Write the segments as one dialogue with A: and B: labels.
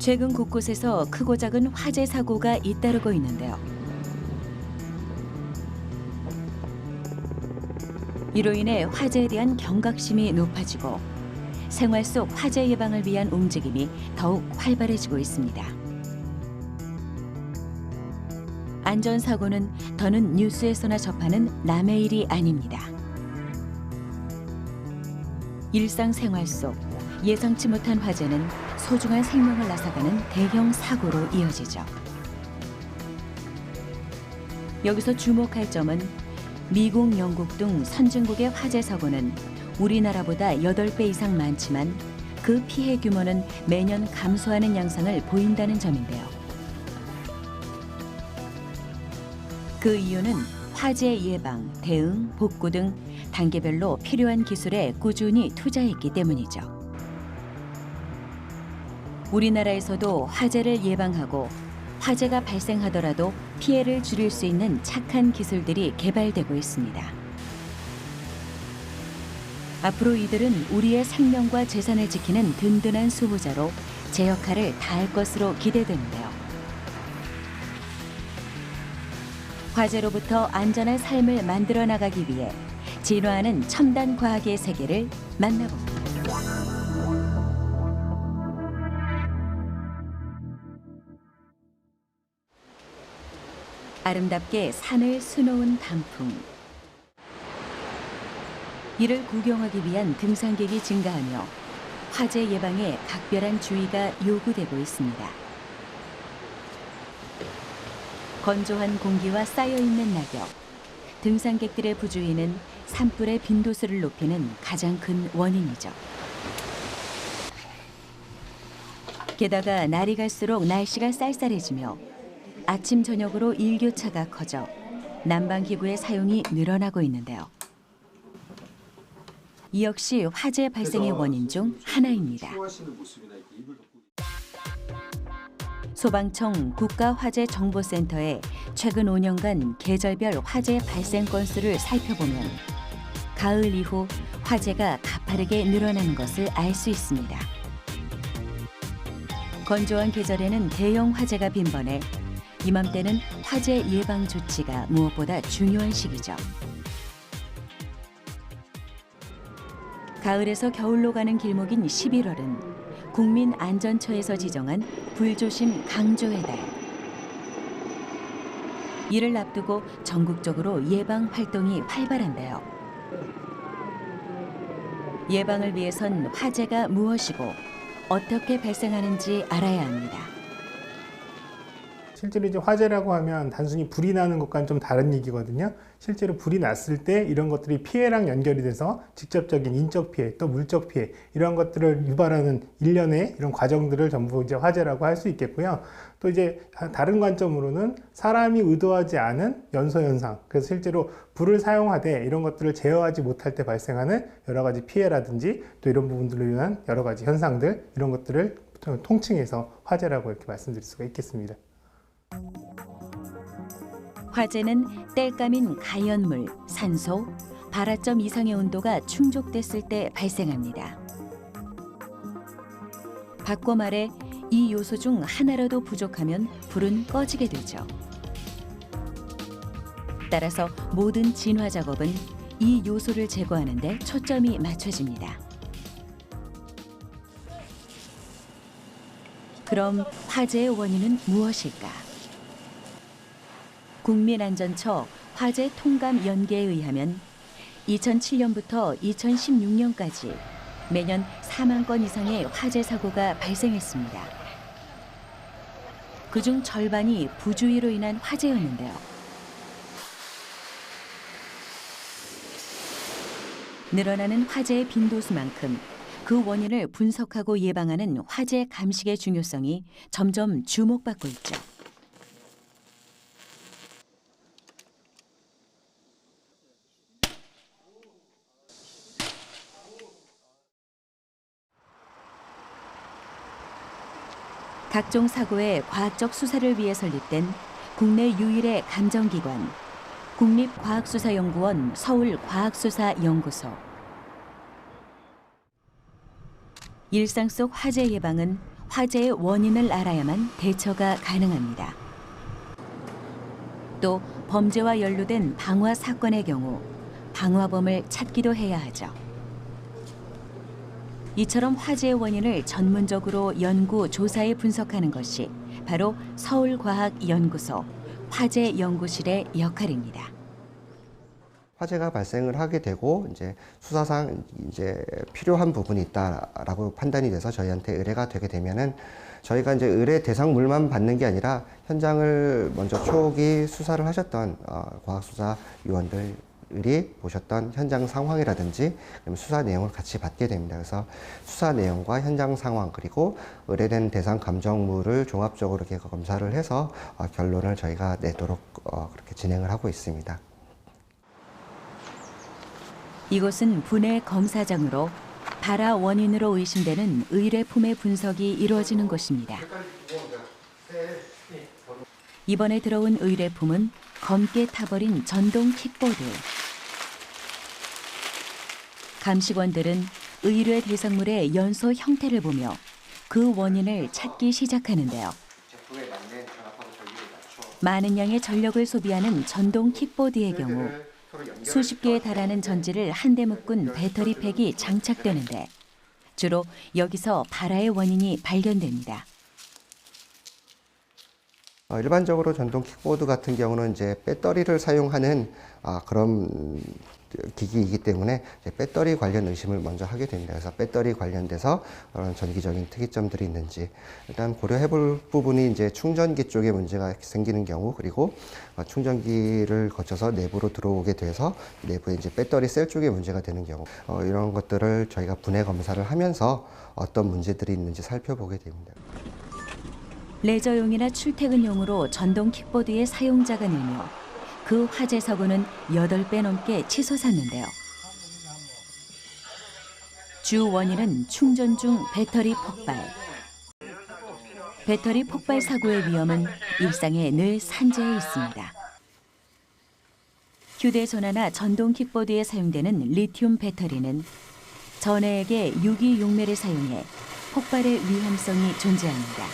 A: 최근 곳곳에서 크고 작은 화재 사고가 잇따르고 있는데요. 이로 인해 화재에 대한 경각심이 높아지고 생활 속 화재 예방을 위한 움직임이 더욱 활발해지고 있습니다. 안전사고는 더는 뉴스에서나 접하는 남의 일이 아닙니다. 일상생활 속 예상치 못한 화재는 소중한 생명을 앗아가는 대형 사고로 이어지죠. 여기서 주목할 점은 미국, 영국 등 선진국의 화재 사고는 우리나라보다 8배 이상 많지만 그 피해 규모는 매년 감소하는 양상을 보인다는 점인데요. 그 이유는 화재 예방, 대응, 복구 등 단계별로 필요한 기술에 꾸준히 투자했기 때문이죠. 우리나라에서도 화재를 예방하고 화재가 발생하더라도 피해를 줄일 수 있는 착한 기술들이 개발되고 있습니다. 앞으로 이들은 우리의 생명과 재산을 지키는 든든한 수호자로 제 역할을 다할 것으로 기대되는데요. 화재로부터 안전한 삶을 만들어 나가기 위해 진화하는 첨단 과학의 세계를 만나봅니다. 아름답게 산을 수놓은 단풍. 이를 구경하기 위한 등산객이 증가하며 화재 예방에 각별한 주의가 요구되고 있습니다. 건조한 공기와 쌓여있는 낙엽, 등산객들의 부주의는 산불의 빈도수를 높이는 가장 큰 원인이죠. 게다가 날이 갈수록 날씨가 쌀쌀해지며 아침 저녁으로 일교차가 커져 난방기구의 사용이 늘어나고 있는데요. 이 역시 화재 발생의 원인 중 하나입니다. 소방청 국가화재정보센터의 최근 5년간 계절별 화재 발생 건수를 살펴보면 가을 이후 화재가 가파르게 늘어나는 것을 알 수 있습니다. 건조한 계절에는 대형 화재가 빈번해 이맘때는 화재 예방 조치가 무엇보다 중요한 시기죠. 가을에서 겨울로 가는 길목인 11월은 국민안전처에서 지정한 불조심 강조의 달. 이를 앞두고 전국적으로 예방 활동이 활발한데요. 예방을 위해선 화재가 무엇이고 어떻게 발생하는지 알아야 합니다.
B: 실제로 이제 화재라고 하면 단순히 불이 나는 것과는 좀 다른 얘기거든요. 실제로 불이 났을 때 이런 것들이 피해랑 연결이 돼서 직접적인 인적 피해, 또 물적 피해 이런 것들을 유발하는 일련의 이런 과정들을 전부 이제 화재라고 할 수 있겠고요. 또 이제 다른 관점으로는 사람이 의도하지 않은 연소 현상. 그래서 실제로 불을 사용하되 이런 것들을 제어하지 못할 때 발생하는 여러 가지 피해라든지 또 이런 부분들로 인한 여러 가지 현상들 이런 것들을 통칭해서 화재라고 이렇게 말씀드릴 수가 있겠습니다.
A: 화재는 땔감인 가연물, 산소, 발화점 이상의 온도가 충족됐을 때 발생합니다. 바꿔 말해 이 요소 중 하나라도 부족하면 불은 꺼지게 되죠. 따라서 모든 진화 작업은 이 요소를 제거하는 데 초점이 맞춰집니다. 그럼 화재의 원인은 무엇일까? 국민안전처 화재 통감 연계에 의하면 2007년부터 2016년까지 매년 4만 건 이상의 화재 사고가 발생했습니다. 그중 절반이 부주의로 인한 화재였는데요. 늘어나는 화재의 빈도수만큼 그 원인을 분석하고 예방하는 화재 감식의 중요성이 점점 주목받고 있죠. 각종 사고의 과학적 수사를 위해 설립된 국내 유일의 감정기관 국립과학수사연구원 서울과학수사연구소. 일상 속 화재 예방은 화재의 원인을 알아야만 대처가 가능합니다. 또 범죄와 연루된 방화 사건의 경우 방화범을 찾기도 해야 하죠. 이처럼 화재의 원인을 전문적으로 연구, 조사해 분석하는 것이 바로 서울과학연구소 화재연구실의 역할입니다.
C: 화재가 발생을 하게 되고 이제 수사상 이제 필요한 부분이 있다라고 판단이 돼서 저희한테 의뢰가 되게 되면은 저희가 이제 의뢰 대상물만 받는 게 아니라 현장을 먼저 초기 수사를 하셨던 과학수사위원들이 보셨던 현장 상황이라든지 수사 내용을 같이 받게 됩니다. 그래서 수사 내용과 현장 상황 그리고 의뢰된 대상 감정물을 종합적으로 이렇게 검사를 해서 결론을 저희가 내도록 그렇게 진행을 하고 있습니다.
A: 이곳은 분해 검사장으로 발화 원인으로 의심되는 의뢰품의 분석이 이루어지는 곳입니다. 이번에 들어온 의뢰품은 검게 타버린 전동 킥보드. 감식원들은 의뢰 대상물의 연소 형태를 보며 그 원인을 찾기 시작하는데요. 많은 양의 전력을 소비하는 전동 킥보드의 경우 수십 개에 달하는 전지를 한데 묶은 배터리 팩이 장착되는데 주로 여기서 발화의 원인이 발견됩니다.
C: 일반적으로 전동 킥보드 같은 경우는 이제 배터리를 사용하는 그런 기기이기 때문에 이제 배터리 관련 의심을 먼저 하게 됩니다. 그래서 배터리 관련돼서 그런 전기적인 특이점들이 있는지 일단 고려해 볼 부분이 이제 충전기 쪽에 문제가 생기는 경우 그리고 충전기를 거쳐서 내부로 들어오게 돼서 내부에 이제 배터리 셀 쪽에 문제가 되는 경우 이런 것들을 저희가 분해 검사를 하면서 어떤 문제들이 있는지 살펴보게 됩니다.
A: 레저용이나 출퇴근용으로 전동 킥보드의 사용자가 늘며 그 화재 사고는 8배 넘게 치솟았는데요. 주 원인은 충전 중 배터리 폭발. 배터리 폭발 사고의 위험은 일상에 늘 산재해 있습니다. 휴대전화나 전동 킥보드에 사용되는 리튬 배터리는 전해액의 유기용매를 사용해 폭발의 위험성이 존재합니다.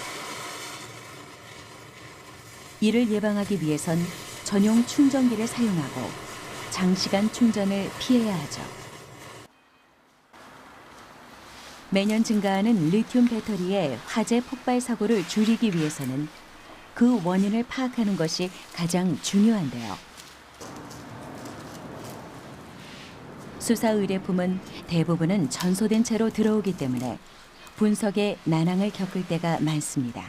A: 이를 예방하기 위해선 전용 충전기를 사용하고 장시간 충전을 피해야 하죠. 매년 증가하는 리튬 배터리의 화재 폭발 사고를 줄이기 위해서는 그 원인을 파악하는 것이 가장 중요한데요. 수사 의뢰품은 대부분은 전소된 채로 들어오기 때문에 분석에 난항을 겪을 때가 많습니다.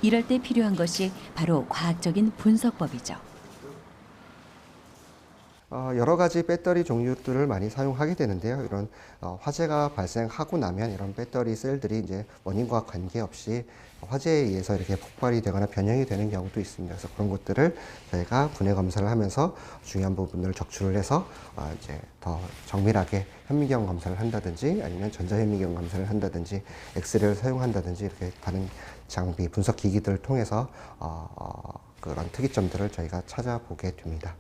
A: 이럴 때 필요한 것이 바로 과학적인 분석법이죠.
C: 여러 가지 배터리 종류들을 많이 사용하게 되는데요. 이런 화재가 발생하고 나면 이런 배터리 셀들이 이제 원인과 관계없이 화재에 의해서 이렇게 폭발이 되거나 변형이 되는 경우도 있습니다. 그래서 그런 것들을 저희가 분해 검사를 하면서 중요한 부분을 적출을 해서 이제 더 정밀하게 현미경 검사를 한다든지 아니면 전자현미경 검사를 한다든지 엑스레이를 사용한다든지 이렇게 다른 장비 분석 기기들을 통해서 그런 특이점들을 저희가 찾아보게 됩니다.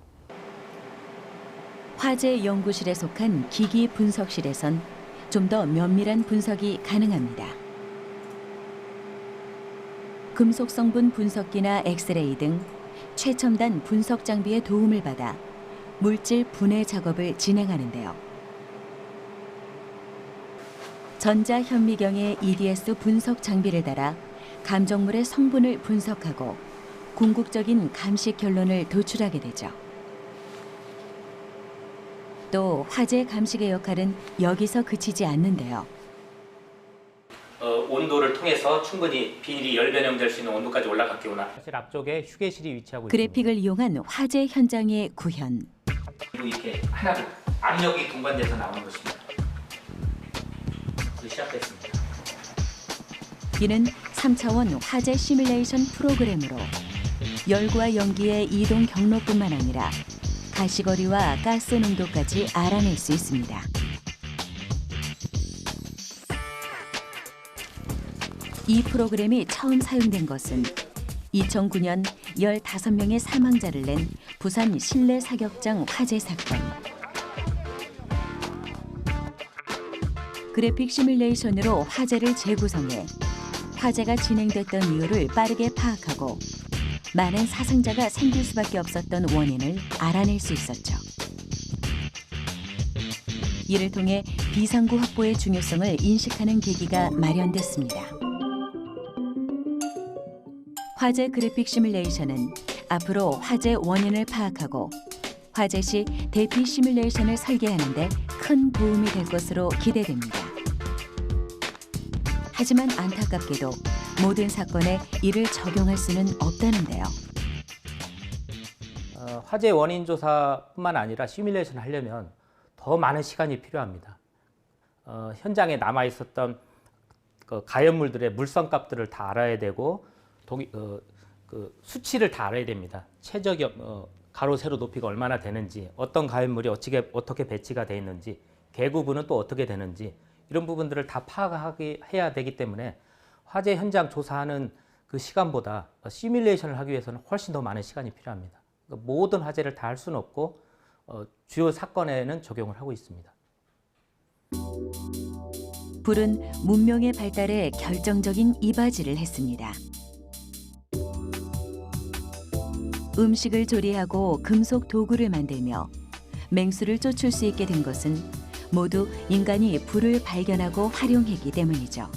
A: 화재 연구실에 속한 기기 분석실에선 좀 더 면밀한 분석이 가능합니다. 금속 성분 분석기나 엑스레이 등 최첨단 분석 장비의 도움을 받아 물질 분해 작업을 진행하는데요. 전자현미경의 EDS 분석 장비를 달아 감정물의 성분을 분석하고 궁극적인 감식 결론을 도출하게 되죠. 또 화재 감식의 역할은 여기서 그치지 않는데요.
D: 온도를 통해서 충분히 비닐이 열 변형될 수 있는 온도까지 올라갔기 때문에
E: 사실 앞쪽에 휴게실이 위치하고
A: 그래픽을
E: 있습니다.
A: 이용한 화재 현장의 구현.
D: 그리고 이렇게 하나로 압력이 동반돼서 나오는 것입니다. 시작됐습니다.
A: 이는 3차원 화재 시뮬레이션 프로그램으로 열과 연기의 이동 경로뿐만 아니라 가시거리와 가스 농도까지 알아낼 수 있습니다. 이 프로그램이 처음 사용된 것은 2009년 15명의 사망자를 낸 부산 실내 사격장 화재 사건. 그래픽 시뮬레이션으로 화재를 재구성해 화재가 진행됐던 이유를 빠르게 파악하고 많은 사상자가 생길 수밖에 없었던 원인을 알아낼 수 있었죠. 이를 통해 비상구 확보의 중요성을 인식하는 계기가 마련됐습니다. 화재 그래픽 시뮬레이션은 앞으로 화재 원인을 파악하고 화재 시 대피 시뮬레이션을 설계하는 데 큰 도움이 될 것으로 기대됩니다. 하지만 안타깝게도 모든 사건에 이를 적용할 수는 없다는데요.
E: 화재 원인 조사뿐만 아니라 시뮬레이션을 하려면 더 많은 시간이 필요합니다. 현장에 남아 있었던 가연물들의 물성 값들을 다 알아야 되고 수치를 다 알아야 됩니다. 최적 가로 세로 높이가 얼마나 되는지, 어떤 가연물이 어떻게 배치가 되어 있는지, 계구부는 또 어떻게 되는지 이런 부분들을 다 파악해야 되기 때문에 화재 현장 조사하는 그 시간보다 시뮬레이션을 하기 위해서는 훨씬 더 많은 시간이 필요합니다. 그러니까 모든 화재를 다 할 수는 없고 주요 사건에는 적용을 하고 있습니다.
A: 불은 문명의 발달에 결정적인 이바지를 했습니다. 음식을 조리하고 금속 도구를 만들며 맹수를 쫓을 수 있게 된 것은 모두 인간이 불을 발견하고 활용했기 때문이죠.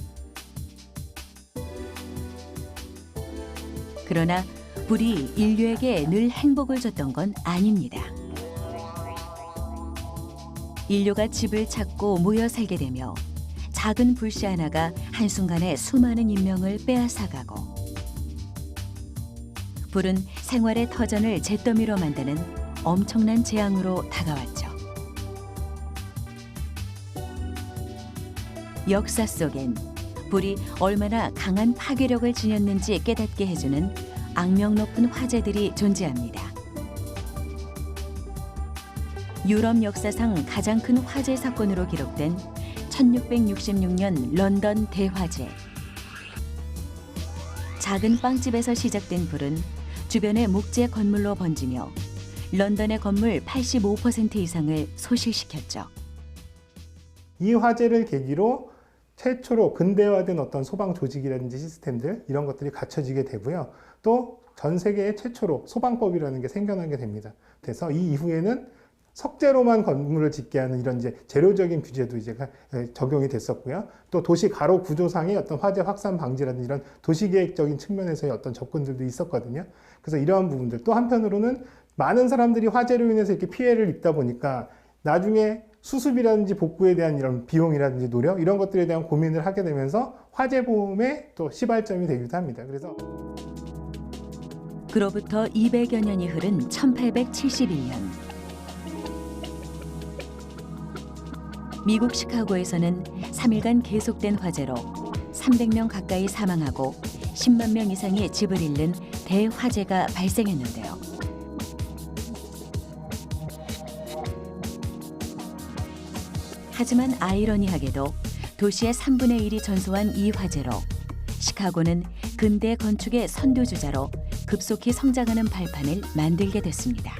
A: 그러나 불이 인류에게 늘 행복을 줬던 건 아닙니다. 인류가 집을 찾고 모여 살게 되며 작은 불씨 하나가 한순간에 수많은 인명을 빼앗아가고 불은 생활의 터전을 잿더미로 만드는 엄청난 재앙으로 다가왔죠. 역사 속엔 불이 얼마나 강한 파괴력을 지녔는지 깨닫게 해주는 악명 높은 화재들이 존재합니다. 유럽 역사상 가장 큰 화재 사건으로 기록된 1666년 런던 대화재. 작은 빵집에서 시작된 불은 주변의 목재 건물로 번지며 런던의 건물 85% 이상을 소실시켰죠.
B: 이 화재를 계기로 최초로 근대화된 어떤 소방 조직이라든지 시스템들 이런 것들이 갖춰지게 되고요. 또 전 세계 최초로 소방법이라는 게 생겨나게 됩니다. 그래서 이 이후에는 석재로만 건물을 짓게 하는 이런 이제 재료적인 규제도 이제 적용이 됐었고요. 또 도시 가로 구조상의 어떤 화재 확산 방지라든지 이런 도시계획적인 측면에서의 어떤 접근들도 있었거든요. 그래서 이러한 부분들 또 한편으로는 많은 사람들이 화재로 인해서 이렇게 피해를 입다 보니까 나중에 수습이라든지 복구에 대한 이런 비용이라든지 노력 이런 것들에 대한 고민을 하게 되면서 화재 보험의 또 시발점이 되기도 합니다.
A: 그로부터 200여 년이 흐른 1871년 미국 시카고에서는 3일간 계속된 화재로 300명 가까이 사망하고 10만 명 이상이 집을 잃는 대화재가 발생했는데요. 하지만 아이러니하게도 도시의 3분의 1이 전소한 이 화재로 시카고는 근대 건축의 선두주자로 급속히 성장하는 발판을 만들게 됐습니다.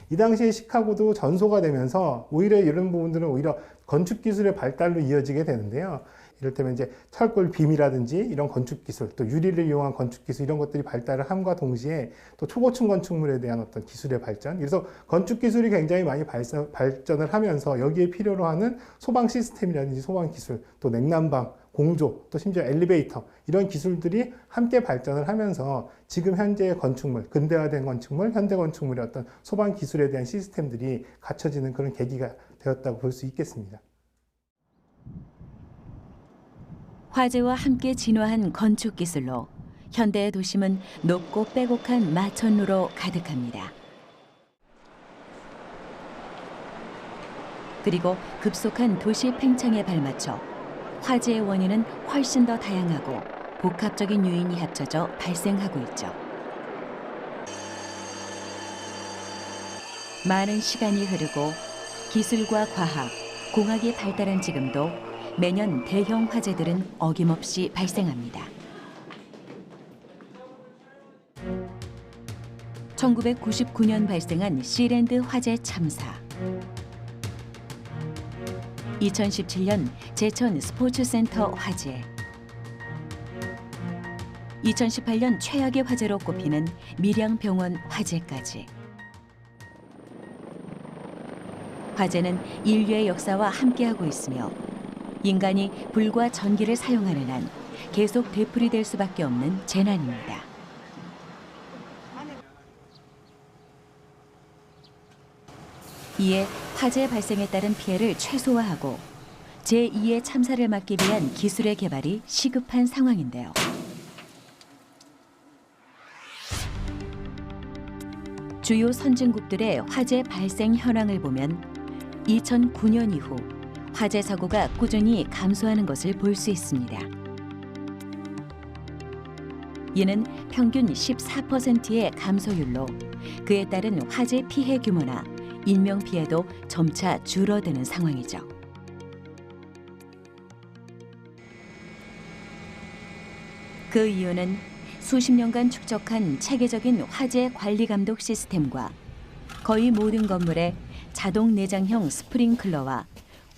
B: 이 당시에 시카고도 전소가 되면서 오히려 이런 부분들은 오히려 건축 기술의 발달로 이어지게 되는데요. 이를테면 이제 철골 빔이라든지 이런 건축 기술, 또 유리를 이용한 건축 기술 이런 것들이 발달을 함과 동시에 또 초고층 건축물에 대한 어떤 기술의 발전. 그래서 건축 기술이 굉장히 많이 발전을 하면서 여기에 필요로 하는 소방 시스템이라든지 소방 기술, 또 냉난방, 공조, 또 심지어 엘리베이터 이런 기술들이 함께 발전을 하면서 지금 현재의 건축물, 근대화된 건축물, 현대 건축물의 어떤 소방 기술에 대한 시스템들이 갖춰지는 그런 계기가 되었다고 볼 수 있겠습니다.
A: 화재와 함께 진화한 건축 기술로 현대의 도심은 높고 빼곡한 마천루로 가득합니다. 그리고 급속한 도시 팽창에 발맞춰 화재의 원인은 훨씬 더 다양하고 복합적인 요인이 합쳐져 발생하고 있죠. 많은 시간이 흐르고 기술과 과학, 공학이 발달한 지금도 매년 대형 화재들은 어김없이 발생합니다. 1999년 발생한 시랜드 화재 참사. 2017년 제천 스포츠센터 화재, 2018년 최악의 화재로 꼽히는 밀양병원 화재까지. 화재는 인류의 역사와 함께하고 있으며 인간이 불과 전기를 사용하는 한 계속 되풀이될 수밖에 없는 재난입니다. 이에 화재 발생에 따른 피해를 최소화하고 제2의 참사를 막기 위한 기술의 개발이 시급한 상황인데요. 주요 선진국들의 화재 발생 현황을 보면 2009년 이후 화재 사고가 꾸준히 감소하는 것을 볼 수 있습니다. 이는 평균 14%의 감소율로 그에 따른 화재 피해 규모나 인명 피해도 점차 줄어드는 상황이죠. 그 이유는 수십 년간 축적한 체계적인 화재 관리 감독 시스템과 거의 모든 건물에 자동 내장형 스프링클러와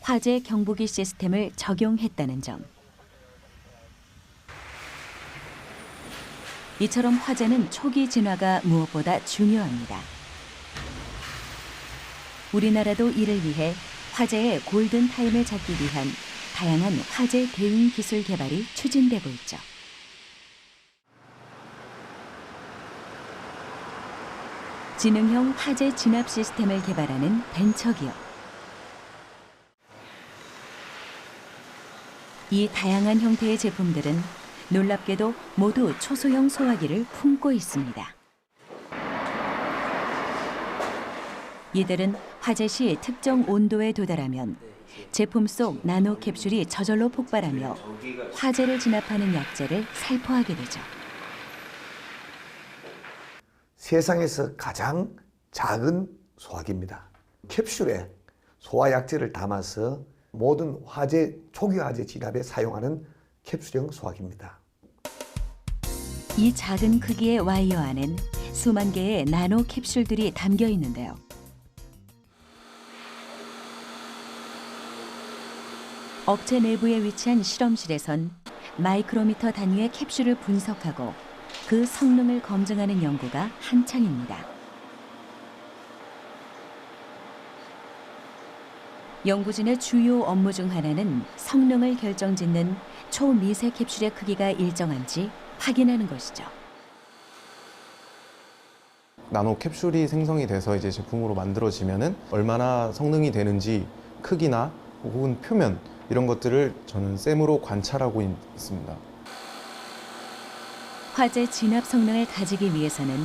A: 화재 경보기 시스템을 적용했다는 점. 이처럼 화재는 초기 진화가 무엇보다 중요합니다. 우리나라도 이를 위해 화재의 골든타임을 잡기 위한 다양한 화재 대응 기술 개발이 추진되고 있죠. 지능형 화재 진압 시스템을 개발하는 벤처기업. 이 다양한 형태의 제품들은 놀랍게도 모두 초소형 소화기를 품고 있습니다. 이들은 화재 시 특정 온도에 도달하면 제품 속 나노 캡슐이 저절로 폭발하며 화재를 진압하는 약재를 살포하게 되죠.
F: 세상에서 가장 작은 소화기입니다. 캡슐에 소화약재를 담아서 모든 초기 화재 진압에 사용하는 캡슐형 소화기입니다.
A: 이 작은 크기의 와이어 안엔 수만 개의 나노 캡슐들이 담겨 있는데요. 업체 내부에 위치한 실험실에선 마이크로미터 단위의 캡슐을 분석하고 그 성능을 검증하는 연구가 한창입니다. 연구진의 주요 업무 중 하나는 성능을 결정짓는 초미세 캡슐의 크기가 일정한지 확인하는 것이죠.
G: 나노 캡슐이 생성이 돼서 이제 제품으로 만들어지면은 얼마나 성능이 되는지 크기나 혹은 표면 이런 것들을 저는 샘으로 관찰하고 있습니다.
A: 화재 진압 성능을 가지기 위해서는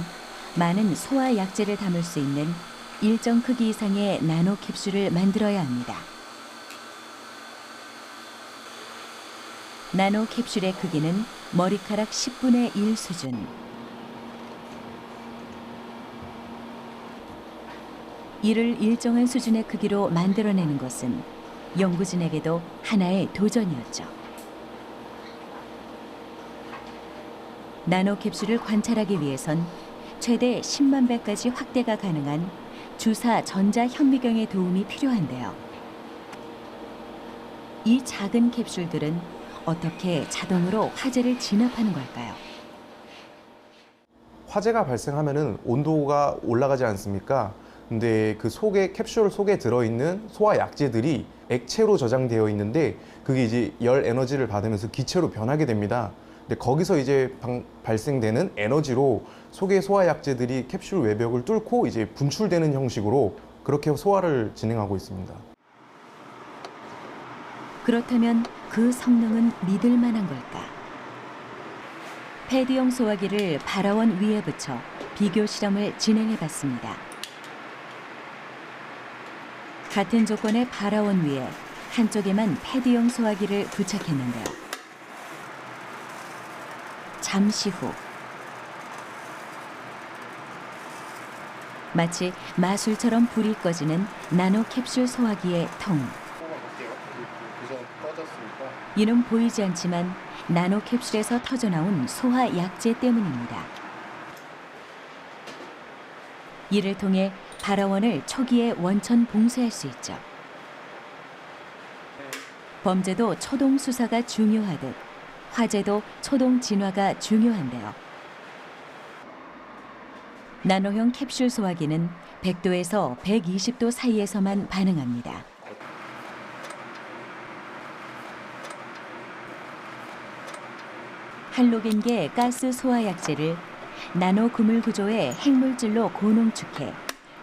A: 많은 소화 약재를 담을 수 있는 일정 크기 이상의 나노 캡슐을 만들어야 합니다. 나노 캡슐의 크기는 머리카락 10분의 1 수준. 이를 일정한 수준의 크기로 만들어내는 것은 연구진에게도 하나의 도전이었죠. 나노 캡슐을 관찰하기 위해선 최대 10만 배까지 확대가 가능한 주사 전자 현미경의 도움이 필요한데요. 이 작은 캡슐들은 어떻게 자동으로 화재를 진압하는 걸까요?
G: 화재가 발생하면은 온도가 올라가지 않습니까? 근데 그 속에 캡슐 속에 들어있는 소화 약재들이 액체로 저장되어 있는데 그게 이제 열 에너지를 받으면서 기체로 변하게 됩니다. 근데 거기서 이제 발생되는 에너지로 속의 소화 약재들이 캡슐 외벽을 뚫고 이제 분출되는 형식으로 그렇게 소화를 진행하고 있습니다.
A: 그렇다면 그 성능은 믿을 만한 걸까? 패드용 소화기를 발화원 위에 붙여 비교 실험을 진행해 봤습니다. 같은 조건의 발화원 위에 한쪽에만 패드용 소화기를 부착했는데요. 잠시 후 마치 마술처럼 불이 꺼지는 나노 캡슐 소화기의 통. 이는 보이지 않지만 나노 캡슐에서 터져나온 소화 약재 때문입니다. 이를 통해 발화원을 초기에 원천 봉쇄할 수 있죠. 범죄도 초동 수사가 중요하듯 화재도 초동 진화가 중요한데요. 나노형 캡슐 소화기는 100도에서 120도 사이에서만 반응합니다. 할로겐계 가스 소화약제를 나노 그물 구조의 핵물질로 고농축해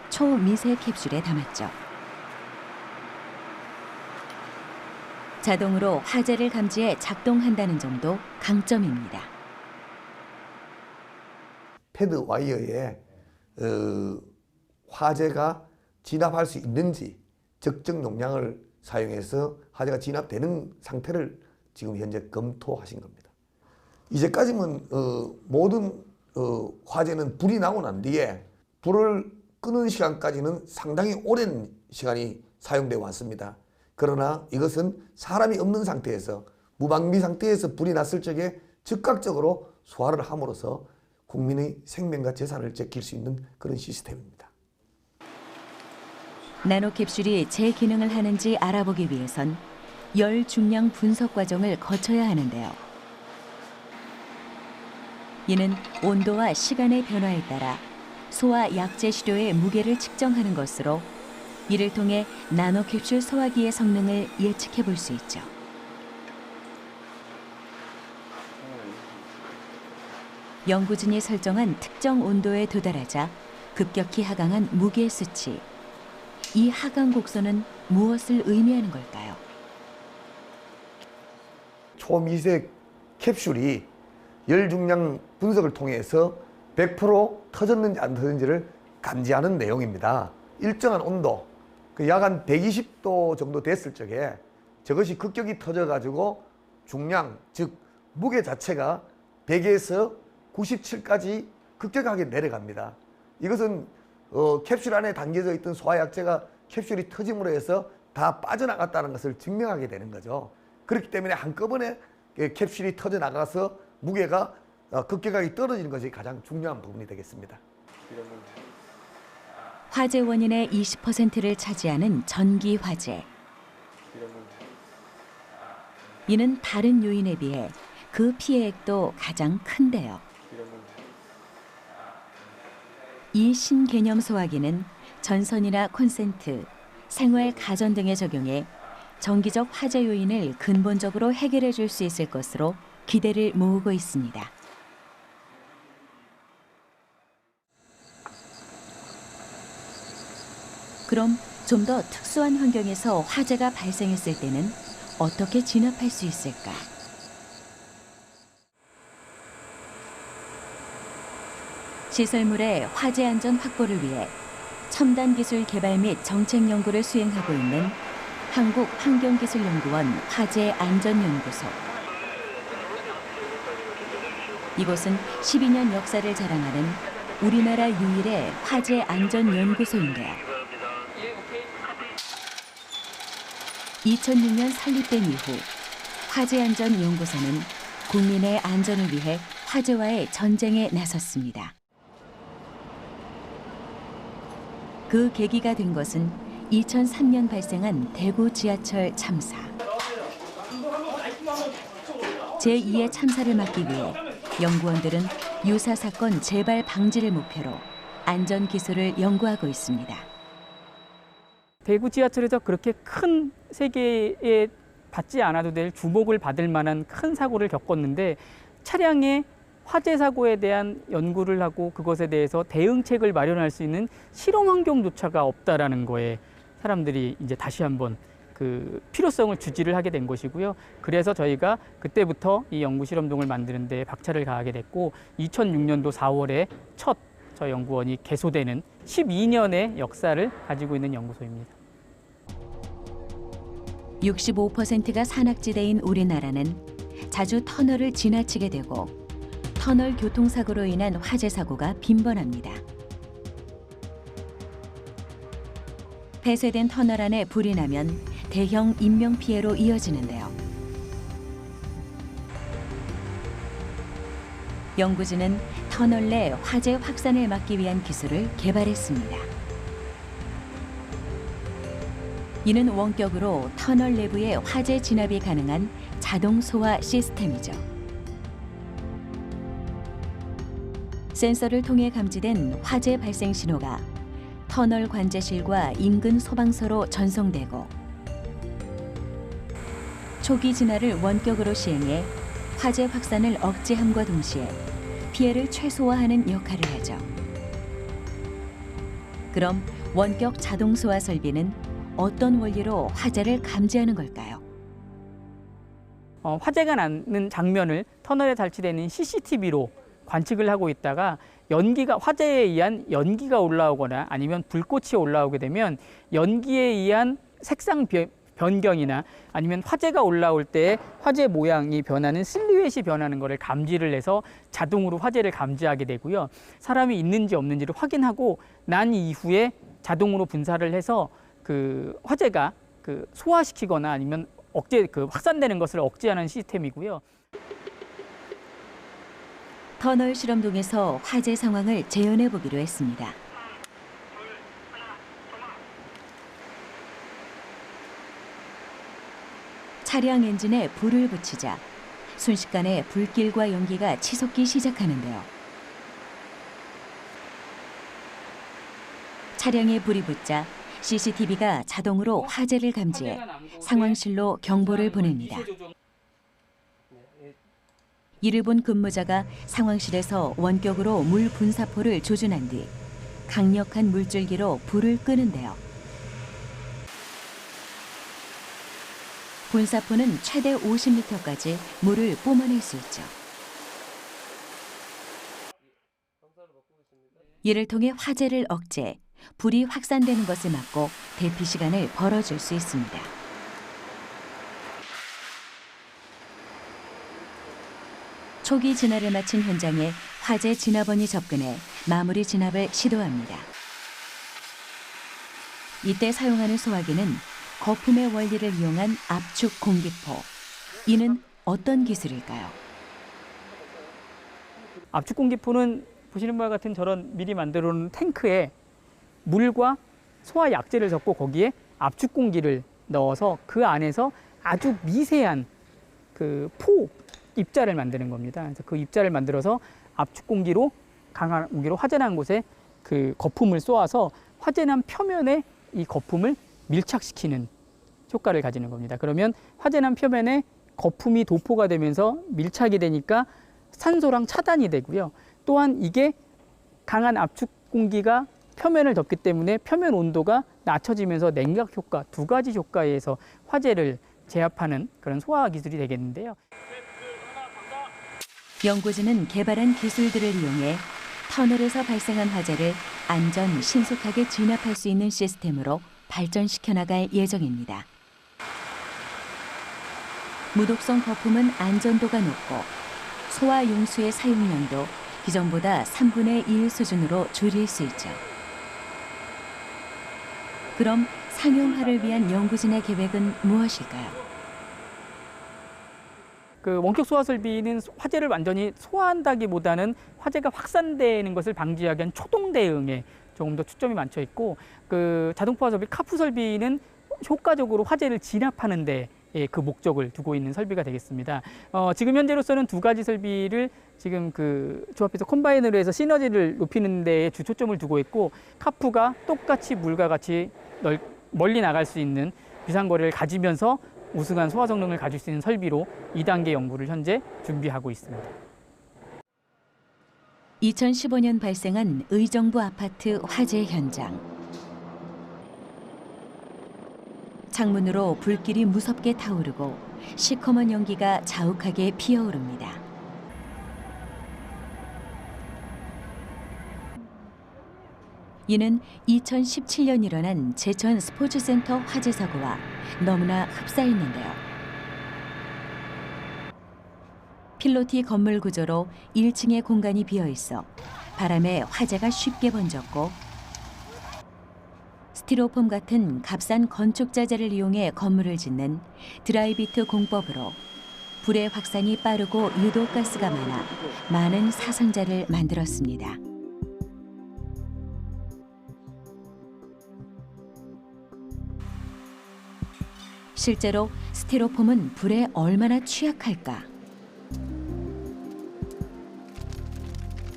A: 초미세 캡슐에 담았죠. 자동으로 화재를 감지해 작동한다는 점도 강점입니다.
F: 패드 와이어에 화재가 진압할 수 있는지 적정 용량을 사용해서 화재가 진압되는 상태를 지금 현재 검토하신 겁니다. 이제까지는 모든 화재는 불이 나고 난 뒤에 불을 끄는 시간까지는 상당히 오랜 시간이 사용되어 왔습니다. 그러나 이것은 사람이 없는 상태에서 무방비 상태에서 불이 났을 적에 즉각적으로 소화를 함으로써 국민의 생명과 재산을 지킬 수 있는 그런 시스템입니다.
A: 나노캡슐이 제 기능을 하는지 알아보기 위해선 열 중량 분석 과정을 거쳐야 하는데요. 이는 온도와 시간의 변화에 따라 소화 약재 시료의 무게를 측정하는 것으로 이를 통해 나노캡슐 소화기의 성능을 예측해 볼 수 있죠. 연구진이 설정한 특정 온도에 도달하자 급격히 하강한 무게 수치. 이 하강 곡선은 무엇을 의미하는 걸까요?
F: 초미세 캡슐이 열 중량 분석을 통해서 100% 터졌는지 안 터졌는지를 감지하는 내용입니다. 일정한 온도, 약 한 120도 정도 됐을 적에 저것이 급격히 터져가지고 중량, 즉 무게 자체가 100에서 97까지 급격하게 내려갑니다. 이것은 캡슐 안에 담겨져 있던 소화약제가 캡슐이 터짐으로 해서 다 빠져나갔다는 것을 증명하게 되는 거죠. 그렇기 때문에 한꺼번에 캡슐이 터져나가서 무게가 급격하게 떨어지는 것이 가장 중요한 부분이 되겠습니다.
A: 화재 원인의 20%를 차지하는 전기 화재. 이는 다른 요인에 비해 그 피해액도 가장 큰데요. 이 신개념 소화기는 전선이나 콘센트, 생활 가전 등에 적용해 정기적 화재 요인을 근본적으로 해결해 줄 수 있을 것으로 기대를 모으고 있습니다. 그럼 좀 더 특수한 환경에서 화재가 발생했을 때는 어떻게 진압할 수 있을까? 시설물의 화재 안전 확보를 위해 첨단 기술 개발 및 정책 연구를 수행하고 있는 한국환경기술연구원 화재안전연구소. 이곳은 12년 역사를 자랑하는 우리나라 유일의 화재안전연구소인데요. 2006년 설립된 이후 화재안전연구소는 국민의 안전을 위해 화재와의 전쟁에 나섰습니다. 그 계기가 된 것은 2003년 발생한 대구 지하철 참사. 제2의 참사를 막기 위해 연구원들은 유사 사건 재발 방지를 목표로 안전 기술을 연구하고 있습니다.
H: 대구 지하철에서 그렇게 큰 세계에 받지 않아도 될 주목을 받을 만한 큰 사고를 겪었는데 차량의 화재 사고에 대한 연구를 하고 그것에 대해서 대응책을 마련할 수 있는 실험 환경조차가 없다라는 거에 사람들이 이제 다시 한번 그 필요성을 주지를 하게 된 것이고요. 그래서 저희가 그때부터 이 연구 실험동을 만드는 데 박차를 가하게 됐고 2006년도 4월에 첫 저 연구원이 개소되는 12년의 역사를 가지고 있는 연구소입니다.
A: 65%가 산악지대인 우리나라는 자주 터널을 지나치게 되고 터널 교통사고로 인한 화재 사고가 빈번합니다. 폐쇄된 터널 안에 불이 나면 대형 인명피해로 이어지는데요. 연구진은 터널 내 화재 확산을 막기 위한 기술을 개발했습니다. 이는 원격으로 터널 내부에 화재 진압이 가능한 자동 소화 시스템이죠. 센서를 통해 감지된 화재 발생 신호가 터널 관제실과 인근 소방서로 전송되고 초기 진화를 원격으로 시행해 화재 확산을 억제함과 동시에 피해를 최소화하는 역할을 하죠. 그럼 원격 자동 소화 설비는 어떤 원리로 화재를 감지하는 걸까요?
H: 화재가 나는 장면을 터널에 설치되는 CCTV로 관측을 하고 있다가 화재에 의한 연기가 올라오거나 아니면 불꽃이 올라오게 되면 연기에 의한 색상 변경이나 아니면 화재가 올라올 때 화재 모양이 변하는 실루엣이 변하는 것을 감지를 해서 자동으로 화재를 감지하게 되고요. 사람이 있는지 없는지를 확인하고 난 이후에 자동으로 분사를 해서 그 화재가 소화시키거나 아니면 확산되는 것을 억제하는 시스템이고요.
A: 터널 실험동에서 화재 상황을 재현해 보기로 했습니다. 차량 엔진에 불을 붙이자 순식간에 불길과 연기가 치솟기 시작하는데요. 차량에 불이 붙자 CCTV가 자동으로 화재를 감지해 상황실로 경보를 보냅니다. 이를 본 근무자가 상황실에서 원격으로 물 분사포를 조준한 뒤 강력한 물줄기로 불을 끄는데요. 분사포는 최대 50리터까지 물을 뿜어낼 수 있죠. 이를 통해 화재를 억제해 불이 확산되는 것을 막고 대피 시간을 벌어줄 수 있습니다. 초기 진화를 마친 현장에 화재 진압원이 접근해 마무리 진압을 시도합니다. 이때 사용하는 소화기는 거품의 원리를 이용한 압축 공기포. 이는 어떤 기술일까요?
H: 압축 공기포는 보시는 바와 같은 저런 미리 만들어 놓은 탱크에 물과 소화 약재를 섞고 거기에 압축 공기를 넣어서 그 안에서 아주 미세한 포 입자를 만드는 겁니다. 그래서 그 입자를 만들어서 압축 공기로 강한 공기로 화재 난 곳에 그 거품을 쏘아서 화재 난 표면에 이 거품을 밀착시키는 효과를 가지는 겁니다. 그러면 화재 난 표면에 거품이 도포가 되면서 밀착이 되니까 산소랑 차단이 되고요. 또한 이게 강한 압축 공기가 표면을 덮기 때문에 표면 온도가 낮춰지면서 냉각 효과, 두 가지 효과에 의해서 화재를 제압하는 그런 소화 기술이 되겠는데요.
A: 연구진은 개발한 기술들을 이용해 터널에서 발생한 화재를 안전, 신속하게 진압할 수 있는 시스템으로 발전시켜 나갈 예정입니다. 무독성 거품은 안전도가 높고 소화 용수의 사용량도 기존보다 3분의 1 수준으로 줄일 수 있죠. 그럼 상용화를 위한 연구진의 계획은 무엇일까요?
H: 원격 소화 설비는 화재를 완전히 소화한다기보다는 화재가 확산되는 것을 방지하기 위한 초동 대응에 조금 더 초점이 맞춰 있고 자동 포화 설비 카프 설비는 효과적으로 화재를 진압하는 데 그 목적을 두고 있는 설비가 되겠습니다. 지금 현재로서는 두 가지 설비를 지금 조합해서 콤바인으로 해서 시너지를 높이는 데에 주초점을 두고 있고 카프가 똑같이 물과 같이 멀리 나갈 수 있는 비상거리를 가지면서 우수한 소화 성능을 가질 수 있는 설비로 2단계 연구를 현재 준비하고 있습니다.
A: 2015년 발생한 의정부 아파트 화재 현장. 창문으로 불길이 무섭게 타오르고 시커먼 연기가 자욱하게 피어오릅니다. 이는 2017년 일어난 제천 스포츠센터 화재 사고와 너무나 흡사했는데요. 필로티 건물 구조로 1층의 공간이 비어 있어 바람에 화재가 쉽게 번졌고 스티로폼 같은 값싼 건축 자재를 이용해 건물을 짓는 드라이비트 공법으로 불의 확산이 빠르고 유독가스가 많아 많은 사상자를 만들었습니다. 실제로 스티로폼은 불에 얼마나 취약할까?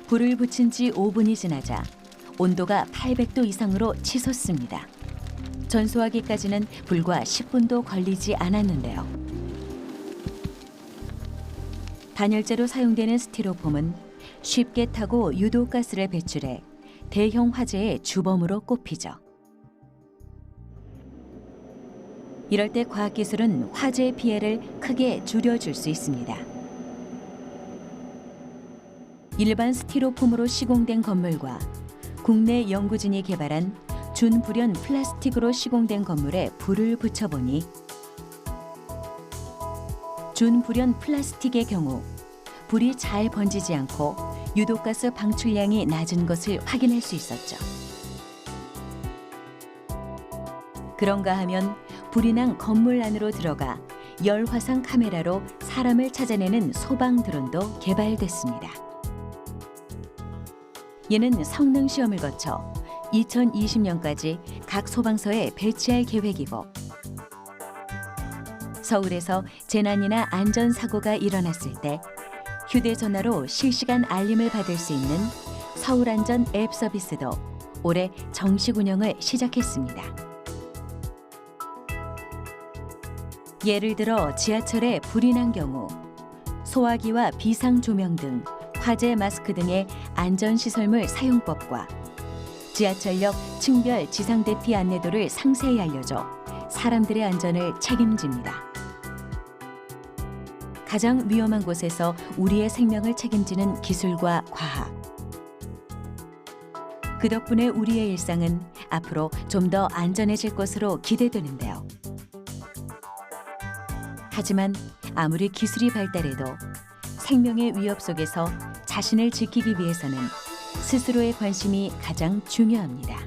A: 불을 붙인 지 5분이 지나자 온도가 800도 이상으로 치솟습니다. 전소하기까지는 불과 10분도 걸리지 않았는데요. 단열재로 사용되는 스티로폼은 쉽게 타고 유독가스를 배출해 대형 화재의 주범으로 꼽히죠. 이럴 때 과학기술은 화재의 피해를 크게 줄여줄 수 있습니다. 일반 스티로폼으로 시공된 건물과 국내 연구진이 개발한 준불연 플라스틱으로 시공된 건물에 불을 붙여보니 준불연 플라스틱의 경우 불이 잘 번지지 않고 유독가스 방출량이 낮은 것을 확인할 수 있었죠. 그런가 하면 불이 난 건물 안으로 들어가 열화상 카메라로 사람을 찾아내는 소방 드론도 개발됐습니다. 이는 성능 시험을 거쳐 2020년까지 각 소방서에 배치할 계획이고, 서울에서 재난이나 안전사고가 일어났을 때 휴대전화로 실시간 알림을 받을 수 있는 서울안전 앱 서비스도 올해 정식 운영을 시작했습니다. 예를 들어 지하철에 불이 난 경우 소화기와 비상조명 등 화재 마스크 등의 안전시설물 사용법과 지하철역 층별 지상대피 안내도를 상세히 알려줘 사람들의 안전을 책임집니다. 가장 위험한 곳에서 우리의 생명을 책임지는 기술과 과학. 그 덕분에 우리의 일상은 앞으로 좀 더 안전해질 것으로 기대되는데요. 하지만 아무리 기술이 발달해도 생명의 위협 속에서 자신을 지키기 위해서는 스스로의 관심이 가장 중요합니다.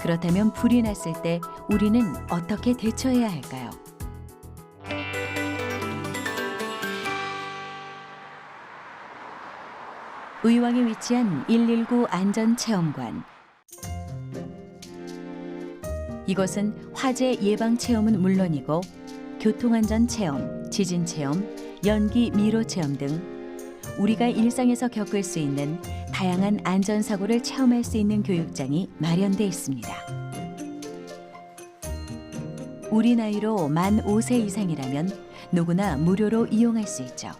A: 그렇다면 불이 났을 때 우리는 어떻게 대처해야 할까요? 의왕에 위치한 119 안전체험관. 이것은 화재 예방 체험은 물론이고 교통안전 체험, 지진 체험, 연기 미로 체험 등 우리가 일상에서 겪을 수 있는 다양한 안전사고를 체험할 수 있는 교육장이 마련돼 있습니다. 우리 나이로 만 5세 이상이라면 누구나 무료로 이용할 수 있죠.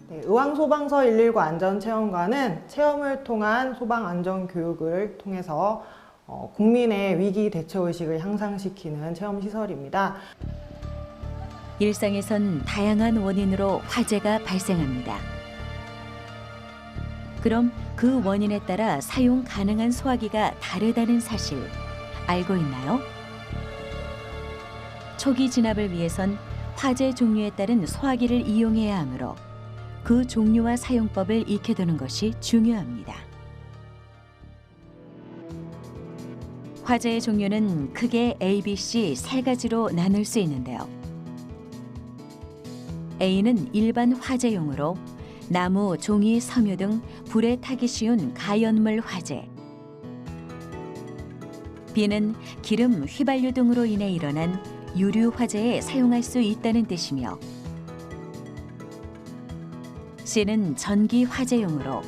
I: 네, 의왕소방서 119 안전체험관은 체험을 통한 소방안전교육을 통해서 국민의 위기 대처의식을 향상시키는 체험시설입니다.
A: 일상에선 다양한 원인으로 화재가 발생합니다. 그럼 그 원인에 따라 사용 가능한 소화기가 다르다는 사실 알고 있나요? 초기 진압을 위해선 화재 종류에 따른 소화기를 이용해야 하므로 그 종류와 사용법을 익혀두는 것이 중요합니다. 화재의 종류는 크게 A, B, C 세 가지로 나눌 수 있는데요. A는 일반 화재용으로 나무, 종이, 섬유 등 불에 타기 쉬운 가연물 화재. B는 기름, 휘발유 등으로 인해 일어난 유류 화재에 사용할 수 있다는 뜻이며, C는 전기 화재용으로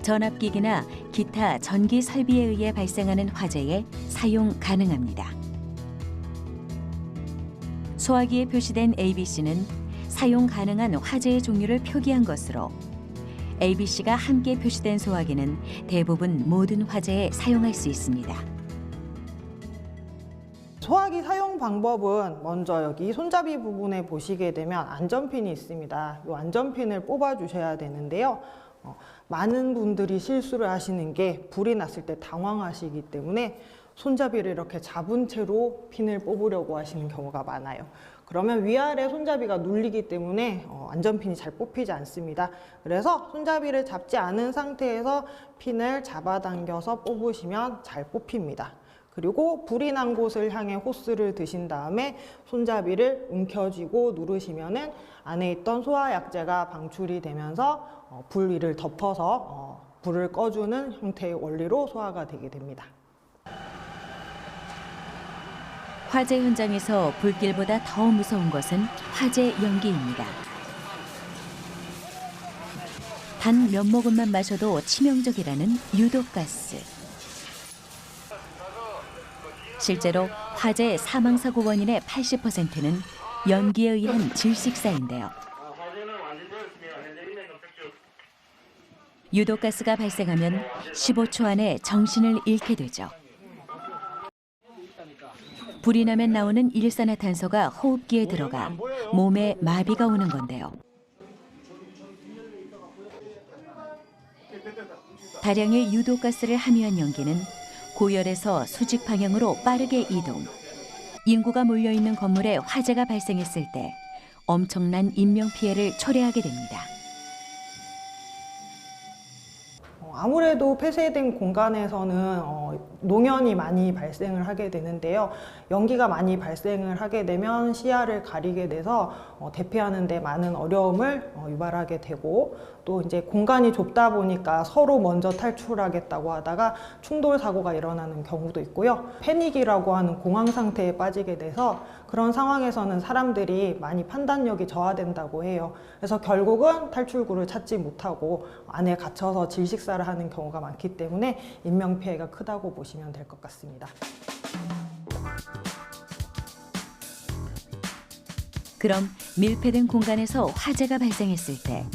A: 전압기기나 기타 전기 설비에 의해 발생하는 화재에 사용 가능합니다. 소화기에 표시된 ABC는 사용 가능한 화재의 종류를 표기한 것으로 ABC가 함께 표시된 소화기는 대부분 모든 화재에 사용할 수 있습니다.
I: 소화기 사용 방법은 먼저 여기 손잡이 부분에 보시게 되면 안전핀이 있습니다. 이 안전핀을 뽑아 주셔야 되는데요. 많은 분들이 실수를 하시는 게 불이 났을 때 당황하시기 때문에 손잡이를 이렇게 잡은 채로 핀을 뽑으려고 하시는 경우가 많아요. 그러면 위아래 손잡이가 눌리기 때문에 안전핀이 잘 뽑히지 않습니다. 그래서 손잡이를 잡지 않은 상태에서 핀을 잡아당겨서 뽑으시면 잘 뽑힙니다. 그리고 불이 난 곳을 향해 호스를 드신 다음에 손잡이를 움켜쥐고 누르시면은 안에 있던 소화약재가 방출이 되면서 불 위를 덮어서 불을 꺼주는 형태의 원리로 소화가 되게 됩니다.
A: 화재 현장에서 불길보다 더 무서운 것은 화재 연기입니다. 단 몇 모금만 마셔도 치명적이라는 유독가스. 실제로 화재 사망사고 원인의 80%는 연기에 의한 질식사인데요. 유독가스가 발생하면 15초 안에 정신을 잃게 되죠. 불이 나면 나오는 일산화탄소가 호흡기에 들어가 몸에 마비가 오는 건데요. 다량의 유독가스를 함유한 연기는 고열에서 수직 방향으로 빠르게 이동. 인구가 몰려있는 건물에 화재가 발생했을 때 엄청난 인명피해를 초래하게 됩니다.
I: 아무래도 폐쇄된 공간에서는 노년이 많이 발생을 하게 되는데요. 연기가 많이 발생을 하게 되면 시야를 가리게 돼서 대피하는 데 많은 어려움을 유발하게 되고, 또 이제 공간이 좁다 보니까 서로 먼저 탈출하겠다고 하다가 충돌 사고가 일어나는 경우도 있고요. 패닉이라고 하는 공황 상태에 빠지게 돼서 그런 상황에서는 사람들이 많이 판단력이 저하된다고 해요. 그래서 결국은 탈출구를 찾지 못하고 안에 갇혀서 질식사를 하는 경우가 많기 때문에 인명피해가 크다고 보시면 될 것 같습니다.
A: 그럼 밀폐된 공간에서 화재가 발생했을 때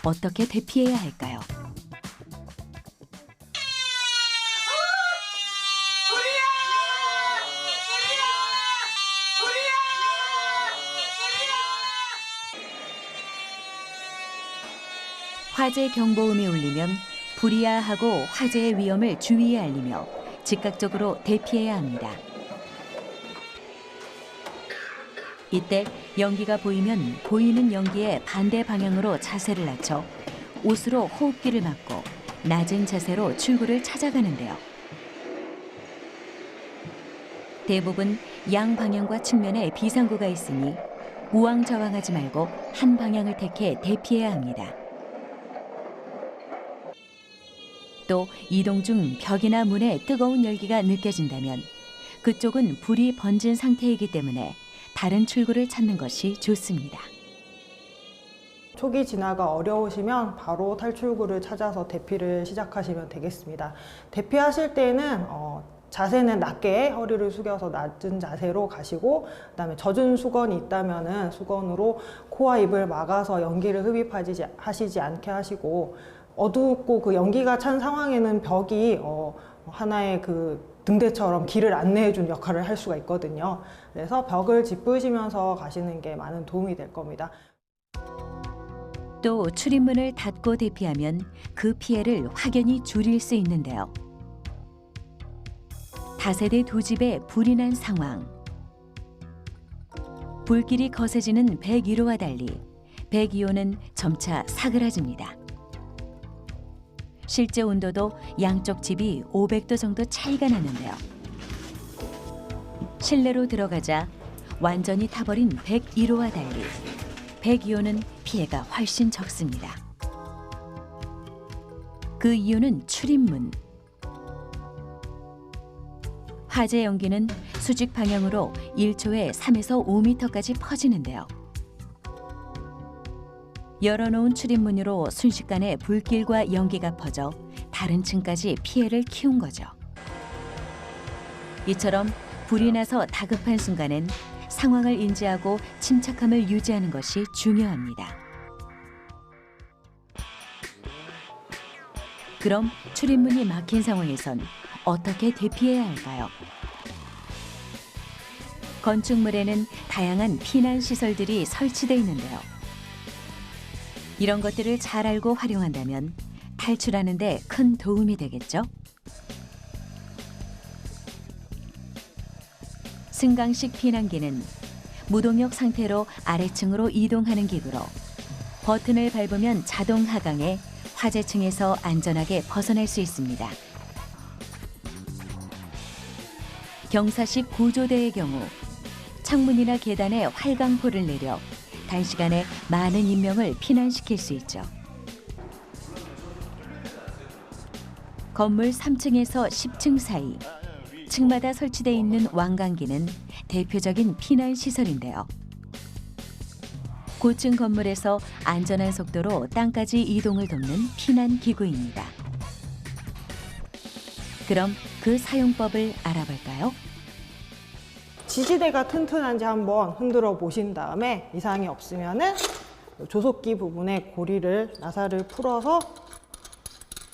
A: 어떻게 대피해야 할까요? 화재 경보음이 울리면 불이야 하고 화재의 위험을 주위에 알리며 즉각적으로 대피해야 합니다. 이때 연기가 보이면 보이는 연기에 반대 방향으로 자세를 낮춰 옷으로 호흡기를 막고 낮은 자세로 출구를 찾아가는데요. 대부분 양방향과 측면에 비상구가 있으니 우왕좌왕하지 말고 한 방향을 택해 대피해야 합니다. 또 이동 중 벽이나 문에 뜨거운 열기가 느껴진다면 그쪽은 불이 번진 상태이기 때문에 다른 출구를 찾는 것이 좋습니다.
I: 초기 진화가 어려우시면 바로 탈출구를 찾아서 대피를 시작하시면 되겠습니다. 대피하실 때는 자세는 낮게 허리를 숙여서 낮은 자세로 가시고, 그다음에 젖은 수건이 있다면은 수건으로 코와 입을 막아서 연기를 흡입하시지 않게 하시고, 어둡고 그 연기가 찬 상황에는 벽이 하나의 그 등대처럼 길을 안내해 준 역할을 할 수가 있거든요. 그래서 벽을 짚으시면서 가시는 게 많은 도움이 될 겁니다.
A: 또 출입문을 닫고 대피하면 그 피해를 확연히 줄일 수 있는데요. 다세대 두 집에 불이 난 상황. 불길이 거세지는 101호와 달리 102호는 점차 사그라집니다. 실제 온도도 양쪽 집이 500도 정도 차이가 나는데요. 실내로 들어가자 완전히 타버린 101호와 달리 102호는 피해가 훨씬 적습니다. 그 이유는 출입문. 화재 연기는 수직 방향으로 1초에 3에서 5m까지 퍼지는데요. 열어놓은 출입문으로 순식간에 불길과 연기가 퍼져 다른 층까지 피해를 키운 거죠. 이처럼 불이 나서 다급한 순간엔 상황을 인지하고 침착함을 유지하는 것이 중요합니다. 그럼 출입문이 막힌 상황에선 어떻게 대피해야 할까요? 건축물에는 다양한 피난 시설들이 설치되어 있는데요. 이런 것들을 잘 알고 활용한다면 탈출하는 데 큰 도움이 되겠죠? 승강식 피난기는 무동력 상태로 아래층으로 이동하는 기구로 버튼을 밟으면 자동 하강해 화재층에서 안전하게 벗어날 수 있습니다. 경사식 구조대의 경우 창문이나 계단에 활강포를 내려 단시간에 많은 인명을 피난시킬 수 있죠. 건물 3층에서 10층 사이 층마다 설치돼 있는 왕관기는 대표적인 피난 시설인데요. 고층 건물에서 안전한 속도로 땅까지 이동을 돕는 피난 기구입니다. 그럼 그 사용법을 알아볼까요?
I: 지지대가 튼튼한지 한번 흔들어 보신 다음에 이상이 없으면은 조속기 부분에 고리를 나사를 풀어서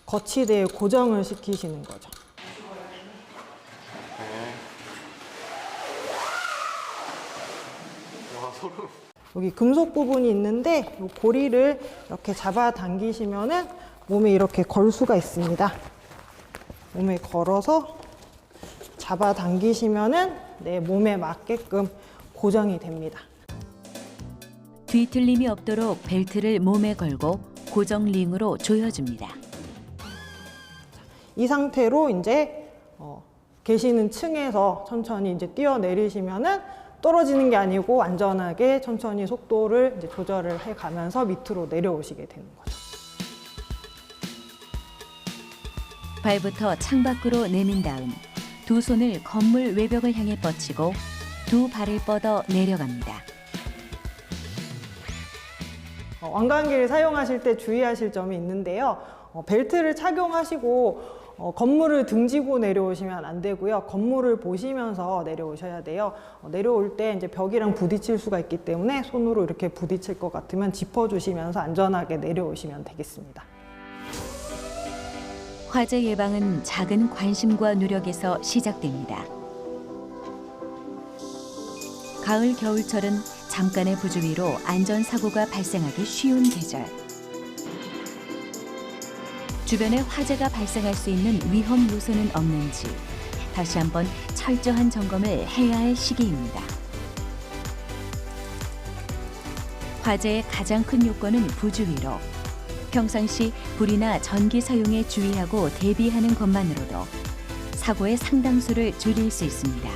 I: 거치대에 고정을 시키시는 거죠. 여기 금속 부분이 있는데 이 고리를 이렇게 잡아 당기시면은 몸에 이렇게 걸 수가 있습니다. 몸에 걸어서 잡아 당기시면은 내 몸에 맞게끔 고정이 됩니다.
A: 뒤틀림이 없도록 벨트를 몸에 걸고 고정 링으로 조여줍니다.
I: 이 상태로 이제 계시는 층에서 천천히 이제 뛰어내리시면은 떨어지는 게 아니고 안전하게 천천히 속도를 이제 조절을 해가면서 밑으로 내려오시게 되는 거죠.
A: 발부터 창밖으로 내민 다음 두 손을 건물 외벽을 향해 뻗치고 두 발을 뻗어 내려갑니다.
I: 왕관기를 사용하실 때 주의하실 점이 있는데요. 벨트를 착용하시고 건물을 등지고 내려오시면 안 되고요. 건물을 보시면서 내려오셔야 돼요. 내려올 때 이제 벽이랑 부딪힐 수가 있기 때문에 손으로 이렇게 부딪힐 것 같으면 짚어주시면서 안전하게 내려오시면 되겠습니다.
A: 화재 예방은 작은 관심과 노력에서 시작됩니다. 가을, 겨울철은 잠깐의 부주의로 안전사고가 발생하기 쉬운 계절. 주변에 화재가 발생할 수 있는 위험 요소는 없는지 다시 한번 철저한 점검을 해야 할 시기입니다. 화재의 가장 큰 요건은 부주의로 평상시 불이나 전기 사용에 주의하고 대비하는 것만으로도 사고의 상당수를 줄일 수 있습니다.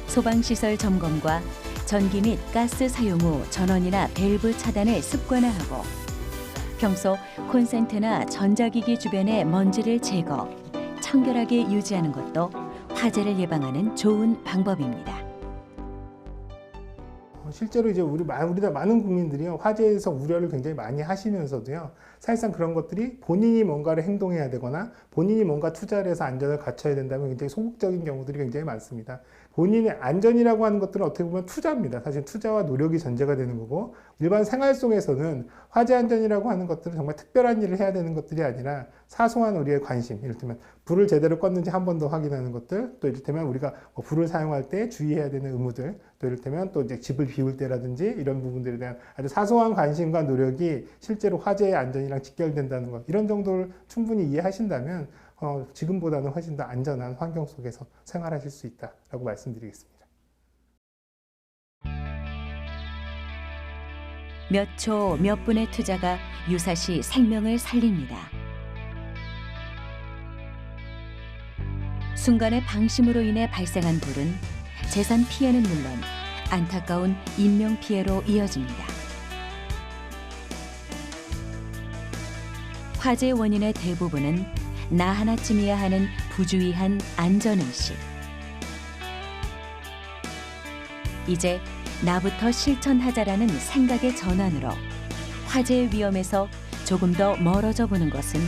A: 소방시설 점검과 전기 및 가스 사용 후 전원이나 밸브 차단을 습관화하고 평소 콘센트나 전자기기 주변의 먼지를 제거, 청결하게 유지하는 것도 화재를 예방하는 좋은 방법입니다.
B: 실제로 이제 우리나라 많은 국민들이 화재에서 우려를 굉장히 많이 하시면서도요, 사실상 그런 것들이 본인이 뭔가를 행동해야 되거나 본인이 뭔가 투자를 해서 안전을 갖춰야 된다면 굉장히 소극적인 경우들이 굉장히 많습니다. 본인의 안전이라고 하는 것들은 어떻게 보면 투자입니다. 사실 투자와 노력이 전제가 되는 거고, 일반 생활 속에서는 화재 안전이라고 하는 것들은 정말 특별한 일을 해야 되는 것들이 아니라 사소한 우리의 관심, 이를테면 불을 제대로 껐는지 한 번 더 확인하는 것들, 또 이를테면 우리가 불을 사용할 때 주의해야 되는 의무들, 또 이를테면 또 이제 집을 비울 때라든지 이런 부분들에 대한 아주 사소한 관심과 노력이 실제로 화재의 안전이랑 직결된다는 것, 이런 정도를 충분히 이해하신다면 지금보다는 훨씬 더 안전한 환경 속에서 생활하실 수 있다라고 말씀드리겠습니다.
A: 몇 초, 몇 분의 투자가 유사시 생명을 살립니다. 순간의 방심으로 인해 발생한 불은 재산 피해는 물론 안타까운 인명 피해로 이어집니다. 화재 원인의 대부분은 나 하나쯤이야 하는 부주의한 안전의식. 이제 나부터 실천하자라는 생각의 전환으로 화재의 위험에서 조금 더 멀어져 보는 것은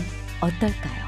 A: 어떨까요?